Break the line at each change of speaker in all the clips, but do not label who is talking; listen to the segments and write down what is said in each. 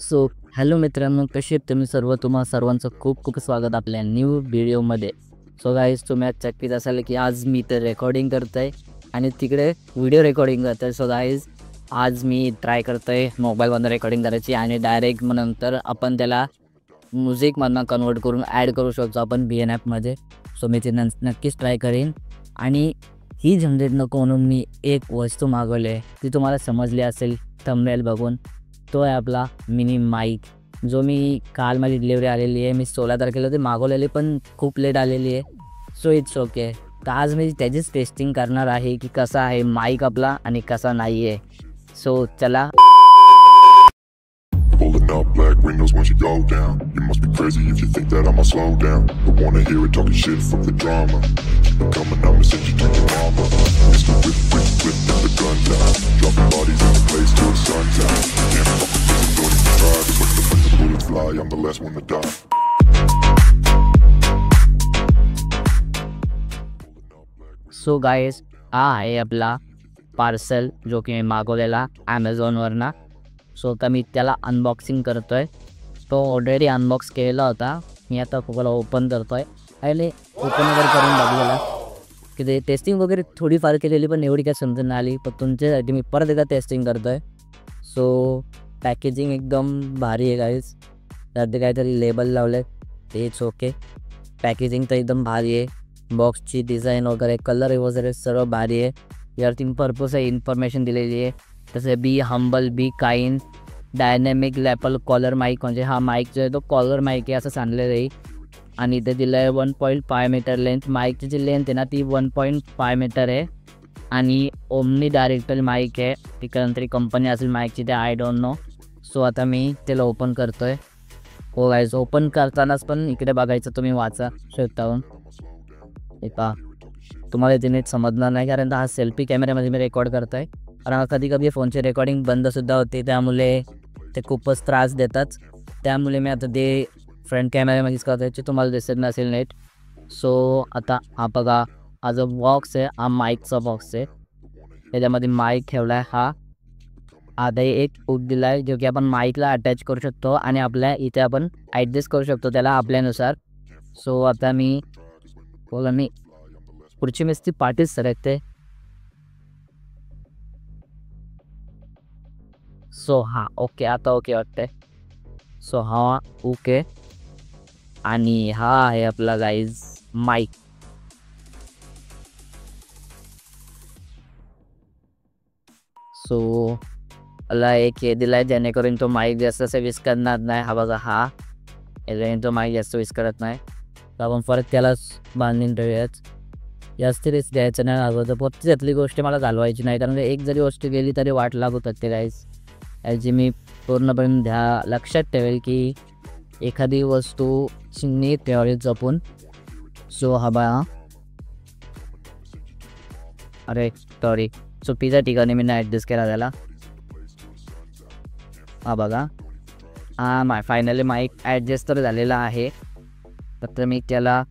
So hello मित्रांनो, कसे आहेत तुम्ही सर्व? तुम्हा सर्वांचं खूप खूप स्वागत आपल्या न्यू व्हिडिओमध्ये. सो गाईज, तुम्ही आज चकित असाल की आज मी तर रेकॉर्डिंग करत आहे आणि तिकडे व्हिडिओ रेकॉर्डिंग करत आहे. सो गाईज, आज मी ट्राय करतो आहे मोबाईलमधून रेकॉर्डिंग करायची आणि डायरेक्ट मग नंतर आपण त्याला म्युझिकमधनं कन्वर्ट करून ॲड करू शकतो आपण BN ॲपमध्ये. सो मी ते नक्कीच ट्राय करेन. आणि ही झंझट नको म्हणून मी एक वस्तू मागवली आहे, ती तुम्हाला समजली असेल थंबनेल बघून. तो आहे आपला मिनी माईक, जो मी काल माझी डिलिव्हरी आलेली आहे. मी 16 तारखेला ते मागवलेली, पण खूप लेट आलेली आहे. So it's okay. तर आज मी त्याचीच टेस्टिंग करणार आहे की कसा आहे माईक आपला आणि कसा नाही आहे. सो चला.
Pulling up black windows once you go down. You must be crazy if you think that I'ma slow down. Don't wanna hear it talking shit, fuck the drama. Keep it coming, I'ma send you to your mama. Mr. Whip, whip, whip, get the guns out. Dropping bodies in the place till the sun's out. Can't fuck with this, don't even try. Cause when the bullets fly, I'm the last one to die.
So guys, हा आहे आपला parcel जो की मी मागवलेला ॲमेझॉनवरनं. So आता मी त्याला unboxing करतो आहे. तो ऑलरेडी अनबॉक्स केलेला होता. मी आता त्याला ओपन करतो आहे. आणि ओपन वगैरे करून बघलेला की ते टेस्टिंग वगैरे थोडीफार केलेली, पण एवढी काय समजून नाही आली. पण तुमच्यासाठी मी परत एकदा टेस्टिंग करतो आहे. सो पॅकेजिंग एकदम भारी आहे गाईज. त्यात काहीतरी लेबल लावले, तेच ओके. पॅकेजिंग तर एकदम भारी आहे. बॉक्सची डिझाईन वगैरे, कलर वगैरे सर्व भारी आहे. यावरती भरपूर सारी इन्फॉर्मेशन दिलेली आहे. तसं be humble, be kind, dynamic lapel collar mic, म्हणजे हा माईक जो आहे तो कॉलर माईक आहे असं सांगलेलं आहे. आणि इथे दिलं आहे 1.5 मीटर लेंथ. माईकची जी लेंथ आहे ना ती 1.5 मीटर आहे. आणि ओमनी डायरेक्टल माईक आहे. ती कोणतरी कंपनी असेल माईकची, ते आय डोंट नो. सो आता मी त्याला ओपन करतो आहे. हो गाईज, ओपन करतानाच पण इकडे बघायचं, तुम्ही वाचा शेवटावून. हे पहा, तुम्हाला ते नीट समजणार नाही, कारण हा सेल्फी कॅमेऱ्यामध्ये मी रेकॉर्ड करतो आहे. कारण कधी कधी फोनची रेकॉर्डिंग बंदसुद्धा होते, त्यामुळे ते खूपच त्रास देतात. त्यामुळे मी आता ते फ्रंट कॅमेऱ्यामध्येच करतो आहे, तुम्हाला दिसत नसेल नीट. सो आता हा बघा, हा जो बॉक्स आहे हा माईकचा बॉक्स आहे. त्याच्यामध्ये माईक ठेवला आहे. हा आता एक हुक दिला आहे जो की आपण माईकला अटॅच करू शकतो आणि आपल्या इथे आपण ॲडजस्ट करू शकतो त्याला आपल्यानुसार. सो आता मी पुढची ती पाठीच सरकते. सो हा ओके, आता ओके वाटतंय. सो हा ओके. आणि हा आहे आपला गाईज माईक. सो मला एक हे दिला आहे जेणेकरून तो माईक जास्त असं विस करणार नाही. हा बघा, हा याच्याने तो माईक जास्त विस करत नाही. तर आपण परत त्यालाच बांधून ठेवूयाच. जास्त रिस्क द्यायचं नाही अगोदर. फक्त त्यातली गोष्ट मला घालवायची नाही, कारण एक जरी गोष्ट गेली तरी वाट लागू शकते गाईज. याची मी पूर्णपणे लक्षात ठेवेल की एखादी वस्तू नीट ठेवावी जपून. सो हा बघा, अरे सॉरी, चुकीच्या ठिकाणी मी नाही ॲडजस्ट केला त्याला. हा बघा, हा फायनली माईक ॲडजस्ट तर झालेला आहे. फक्त मी त्याला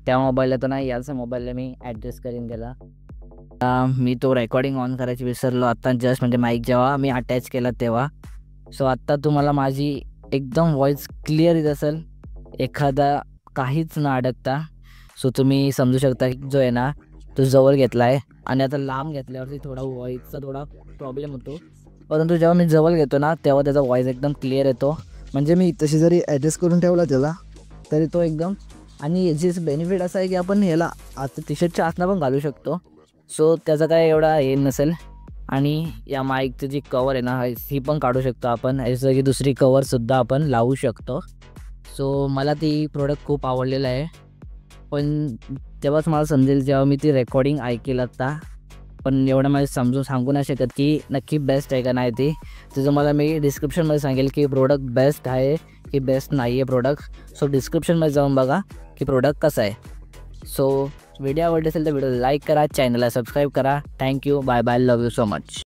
त्या मोबाईलला तर नाही, याचा मोबाईलला मी ॲडजस्ट करीन त्याला. मी तो रेकॉर्डिंग ऑन करायची विसरलो आत्ता जस्ट, म्हणजे माईक जेव्हा मी अटॅच केला तेव्हा. सो आत्ता तुम्हाला माझी एकदम व्हॉईस क्लिअर येत असेल, एखादा काहीच न अडकता. सो तुम्ही समजू शकता की जो आहे ना तो जवळ घेतला आहे आणि आता लांब घेतल्यावरती थोडा व्हॉईसचा थोडा प्रॉब्लेम होतो. परंतु जेव्हा मी जवळ घेतो ना तेव्हा त्याचा व्हॉईस एकदम क्लिअर येतो. म्हणजे मी तशी जरी ॲडजस्ट करून ठेवला त्याला तरी तो एकदम. आणि याची बेनिफिट असं आहे की आपण ह्याला आता टी शर्टच्या आतनं पण घालू शकतो. सो त्याचा काय एवढा हे नसेल. आणि या माईकचं जी कवर आहे ना ही पण काढू शकतो आपण, जसं की दुसरी कवरसुद्धा आपण लावू शकतो. सो मला ती प्रोडक्ट खूप आवडलेलं आहे. पण तेव्हाच मला समजेल जेव्हा मी ती रेकॉर्डिंग ऐकेल आता. पण एवढं मला सांगू नाही शकत की नक्की बेस्ट आहे का नाही ती. त्याचं मला मी डिस्क्रिप्शनमध्ये सांगेल की प्रोडक्ट बेस्ट आहे की बेस्ट नाही आहे प्रोडक्ट. सो डिस्क्रिप्शनमध्ये जाऊन बघा की प्रोडक्ट कसं आहे. सो व्हिडिओ आवडले असेल तर व्हिडिओ लाईक करा, चॅनलला सबस्क्राईब करा. Thank you, bye bye, love you so much.